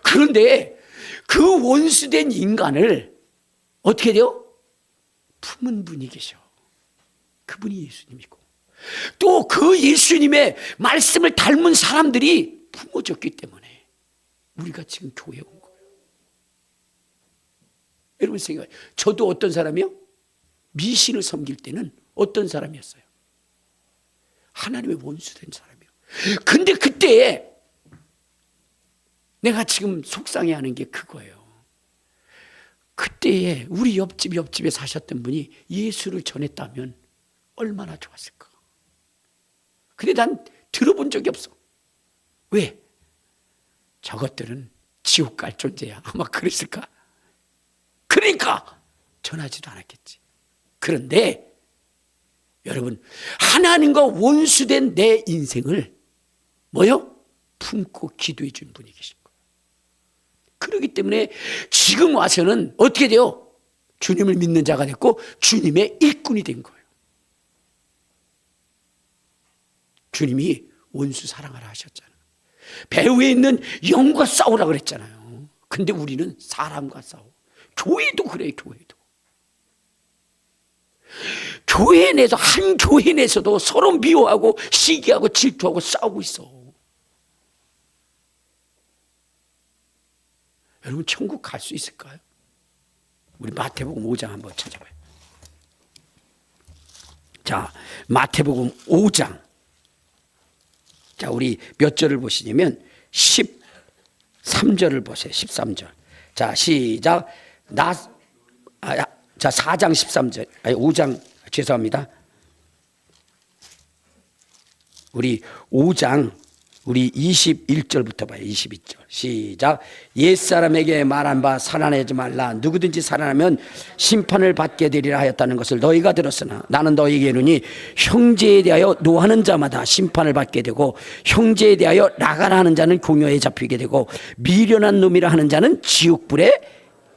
그런데 그 원수된 인간을 어떻게 돼요? 품은 분이 계셔. 그분이 예수님이고, 또 그 예수님의 말씀을 닮은 사람들이 품어졌기 때문에 우리가 지금 교회에 온 거예요. 여러분 생각해요. 저도 어떤 사람이요? 미신을 섬길 때는 어떤 사람이었어요? 하나님의 원수된 사람이에요. 근데 그때 내가 지금 속상해하는 게 그거예요. 그때에 우리 옆집에 사셨던 분이 예수를 전했다면 얼마나 좋았을까. 근데 난 들어본 적이 없어. 왜? 저것들은 지옥 갈 존재야. 아마 그랬을까. 그러니까 전하지도 않았겠지. 그런데 여러분, 하나님과 원수된 내 인생을 뭐요? 품고 기도해 준 분이 계신 거예요. 그렇기 때문에 지금 와서는 어떻게 돼요? 주님을 믿는 자가 됐고 주님의 일꾼이 된 거예요. 주님이 원수 사랑하라 하셨잖아요. 배후에 있는 영과 싸우라 그랬잖아요. 근데 우리는 사람과 싸워. 교회도 그래요. 교회 내에서, 한 교회 내에서도 서로 미워하고 시기하고 질투하고 싸우고 있어. 여러분 천국 갈 수 있을까요? 우리 마태복음 5장 한번 찾아봐요. 자, 마태복음 5장. 자, 우리 몇 절을 보시냐면 13절을 보세요. 13절. 자, 시작. 자, 4장 13절. 아니, 5장 죄송합니다. 우리 5장 우리 21절부터 봐요. 22절. 시작. 옛사람에게 말한 바 살아내지 말라. 누구든지 살아나면 심판을 받게 되리라 하였다는 것을 너희가 들었으나 나는 너희에게 이르니 형제에 대하여 노하는 자마다 심판을 받게 되고 형제에 대하여 나가라 하는 자는 공요에 잡히게 되고 미련한 놈이라 하는 자는 지옥불에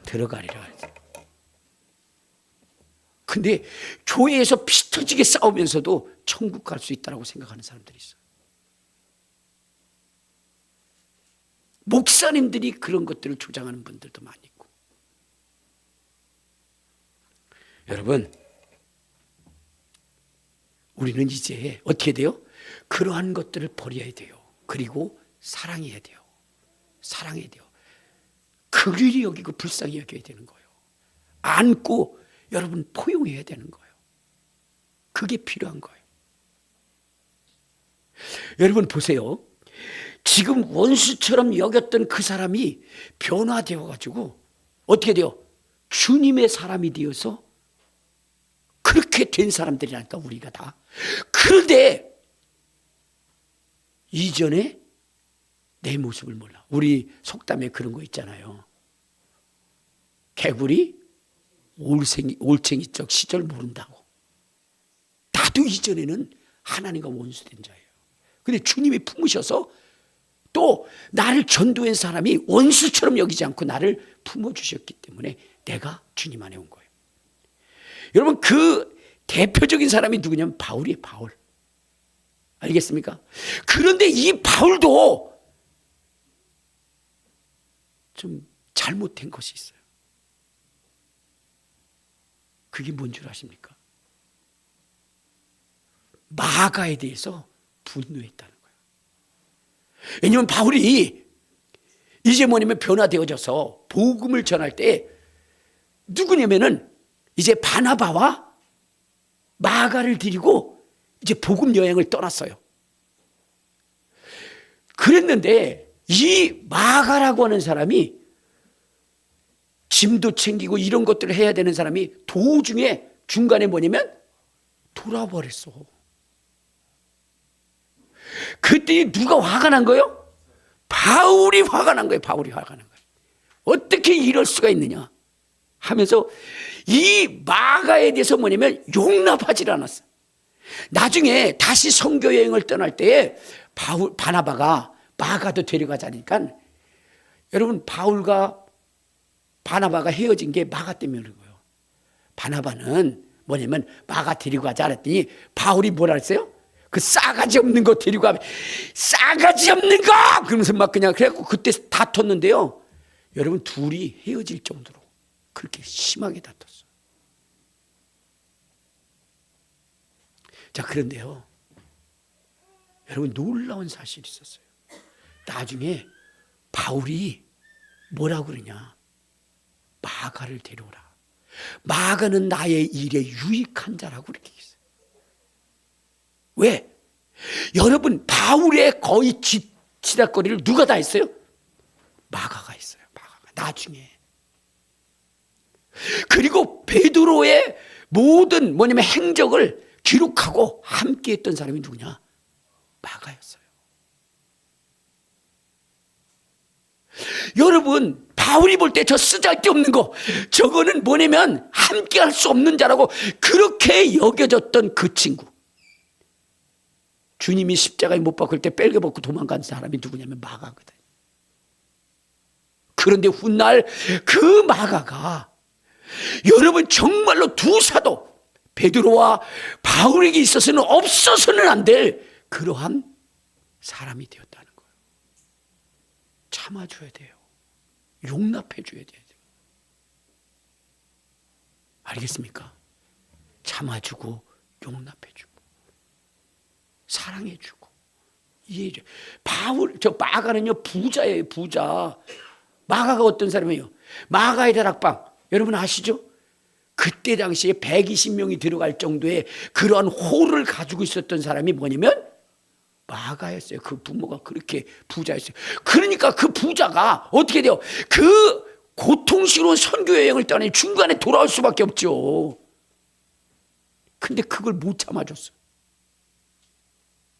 들어가리라. 근데 교회에서 피 터지게 싸우면서도 천국 갈 수 있다고 생각하는 사람들이 있어요. 목사님들이 그런 것들을 주장하는 분들도 많이 있고. 여러분, 우리는 이제 어떻게 돼요? 그러한 것들을 버려야 돼요. 그리고 사랑해야 돼요. 사랑해야 돼요. 긍휼히 여기고 불쌍히 여겨야 되는 거예요. 안고 여러분 포용해야 되는 거예요. 그게 필요한 거예요. 여러분 보세요. 지금 원수처럼 여겼던 그 사람이 변화되어 가지고 어떻게 돼요? 주님의 사람이 되어서 그렇게 된 사람들이라니까 우리가 다. 그런데 이전에 내 모습을 몰라. 우리 속담에 그런 거 있잖아요. 개구리 올챙이적 시절 모른다고. 나도 이전에는 하나님과 원수된 자예요. 근데 주님이 품으셔서 또 나를 전도한 사람이 원수처럼 여기지 않고 나를 품어주셨기 때문에 내가 주님 안에 온 거예요. 여러분 그 대표적인 사람이 누구냐면 바울이에요. 바울. 알겠습니까? 그런데 이 바울도 좀 잘못된 것이 있어요. 그게 뭔 줄 아십니까? 마가에 대해서 분노했다는 거예요. 왜냐하면 바울이 이제 뭐냐면 변화되어져서 복음을 전할 때 누구냐면은 이제 바나바와 마가를 데리고 이제 복음 여행을 떠났어요. 그랬는데 이 마가라고 하는 사람이 짐도 챙기고 이런 것들을 해야 되는 사람이 도중에 중간에 뭐냐면 돌아버렸어. 그때 누가 화가 난 거예요? 바울이 화가 난 거예요. 바울이 화가 난 거예요. 어떻게 이럴 수가 있느냐 하면서 이 마가에 대해서 뭐냐면 용납하지 않았어. 나중에 다시 선교 여행을 떠날 때에 바나바가 마가도 데려가자니까 여러분 바울과 바나바가 헤어진 게 마가 때문에 그런 거예요. 바나바는 뭐냐면 마가 데리고 가자 그랬더니 바울이 뭐라 했어요? 그 싸가지 없는 거 데리고 가면 싸가지 없는 거! 그러면서 막 그냥 그래갖고 그때 다퉜는데요. 여러분 둘이 헤어질 정도로 그렇게 심하게 다퉜어요. 자, 그런데요. 여러분 놀라운 사실이 있었어요. 나중에 바울이 뭐라고 그러냐. 마가를 데려오라. 마가는 나의 일에 유익한 자라고 그렇게 했어요. 왜? 여러분 바울의 거의 지닥거리를 누가 다 했어요? 마가가 했어요. 마가가 나중에. 그리고 베드로의 모든 뭐냐면 행적을 기록하고 함께 했던 사람이 누구냐? 마가였어요. 여러분 바울이 볼 때 저 쓰잘데없는 거 저거는 뭐냐면 함께 할 수 없는 자라고 그렇게 여겨졌던 그 친구, 주님이 십자가에 못 박을 때 뺄겨벗고 도망간 사람이 누구냐면 마가거든. 그런데 훗날 그 마가가 여러분 정말로 두 사도 베드로와 바울에게 있어서는 없어서는 안 될 그러한 사람이 되었다는 거예요. 참아줘야 돼요. 용납해줘야 돼요. 알겠습니까? 참아주고 용납해주고 사랑해주고 이해해줘. 마가는요 부자예요. 부자. 마가가 어떤 사람이에요? 마가의 다락방 여러분 아시죠? 그때 당시에 120명이 들어갈 정도의 그러한 홀을 가지고 있었던 사람이 뭐냐면 마가였어요. 그 부모가 그렇게 부자였어요. 그러니까 그 부자가 어떻게 돼요? 그 고통스러운 선교 여행을 떠나 중간에 돌아올 수밖에 없죠. 근데 그걸 못 참아줬어.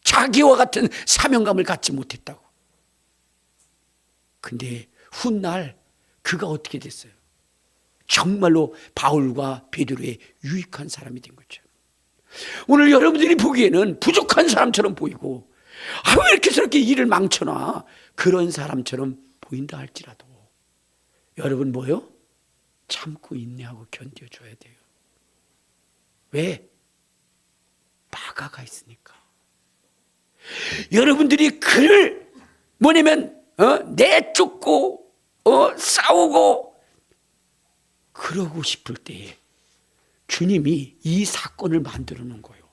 자기와 같은 사명감을 갖지 못했다고. 근데 훗날 그가 어떻게 됐어요? 정말로 바울과 베드로의 유익한 사람이 된 거죠. 오늘 여러분들이 보기에는 부족한 사람처럼 보이고 왜 이렇게 저렇게 일을 망쳐놔 그런 사람처럼 보인다 할지라도 여러분 뭐요? 참고 인내하고 견뎌줘야 돼요. 왜? 마가가 있으니까. 여러분들이 그를 뭐냐면 내쫓고 싸우고 그러고 싶을 때에 주님이 이 사건을 만들어 놓은 거예요.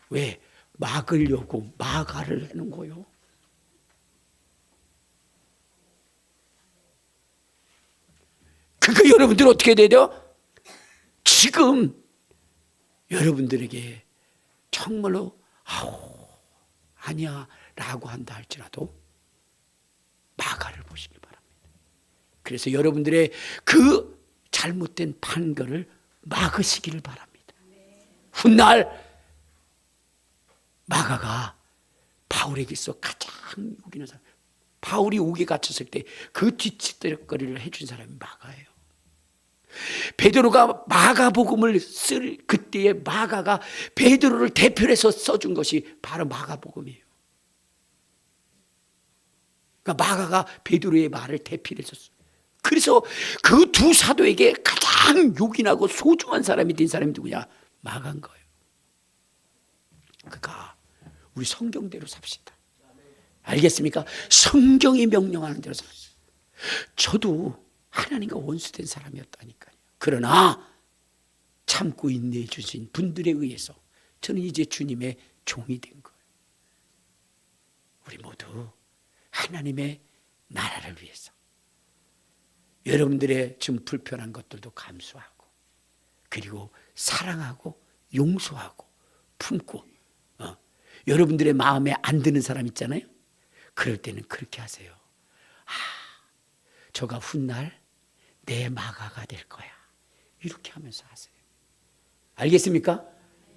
왜? 막으려고 마가를 하는 거예요. 그러니까 여러분들 어떻게 돼요? 지금 여러분들에게 정말로 아니야 라고 한다 할지라도 마가를 보시기 바랍니다. 그래서 여러분들의 그 잘못된 판결을 막으시기를 바랍니다. 훗날 마가가 바울에게서 가장 우기는 사람, 바울이 옥에 갇혔을 때 그 뒤치다거리를 해준 사람이 마가예요. 베드로가 마가복음을 쓸 그때에 마가가 베드로를 대표해서 써준 것이 바로 마가복음이에요. 그러니까 마가가 베드로의 말을 대필해서 써요. 그래서 그 두 사도에게 가장 요긴하고 소중한 사람이 된 사람이 누구냐? 마가인 거예요. 그러니까 우리 성경대로 삽시다. 알겠습니까? 성경이 명령하는 대로 삽시다. 저도 하나님과 원수된 사람이었다니까요. 그러나 참고 인내해 주신 분들에 의해서 저는 이제 주님의 종이 된 거예요. 우리 모두 하나님의 나라를 위해서 여러분들의 지금 불편한 것들도 감수하고 그리고 사랑하고 용서하고 품고 여러분들의 마음에 안 드는 사람 있잖아요. 그럴 때는 그렇게 하세요. 저가 훗날 내 마가가 될 거야. 이렇게 하면서 하세요. 알겠습니까?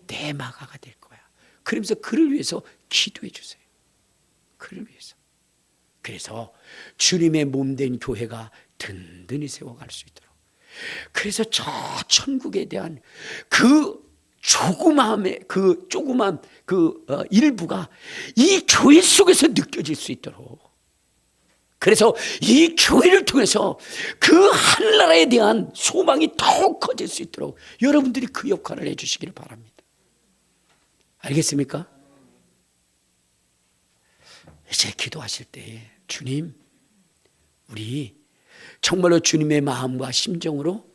내 마가가 될 거야. 그러면서 그를 위해서 기도해 주세요. 그를 위해서. 그래서 주님의 몸된 교회가 든든히 세워갈 수 있도록. 그래서 저 천국에 대한 그 조그만 일부가 이 교회 속에서 느껴질 수 있도록. 그래서 이 교회를 통해서 그 하늘나라에 대한 소망이 더욱 커질 수 있도록 여러분들이 그 역할을 해주시기를 바랍니다. 알겠습니까? 이제 기도하실 때 주님, 우리 정말로 주님의 마음과 심정으로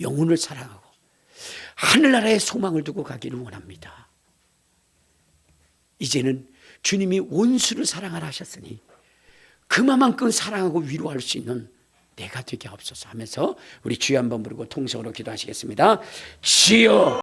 영혼을 사랑하고 하늘나라의 소망을 두고 가기를 원합니다. 이제는 주님이 원수를 사랑하라 하셨으니 그만큼 사랑하고 위로할 수 있는 내가 되게 하옵소서 하면서 우리 주여 한번 부르고 통성으로 기도하시겠습니다. 주여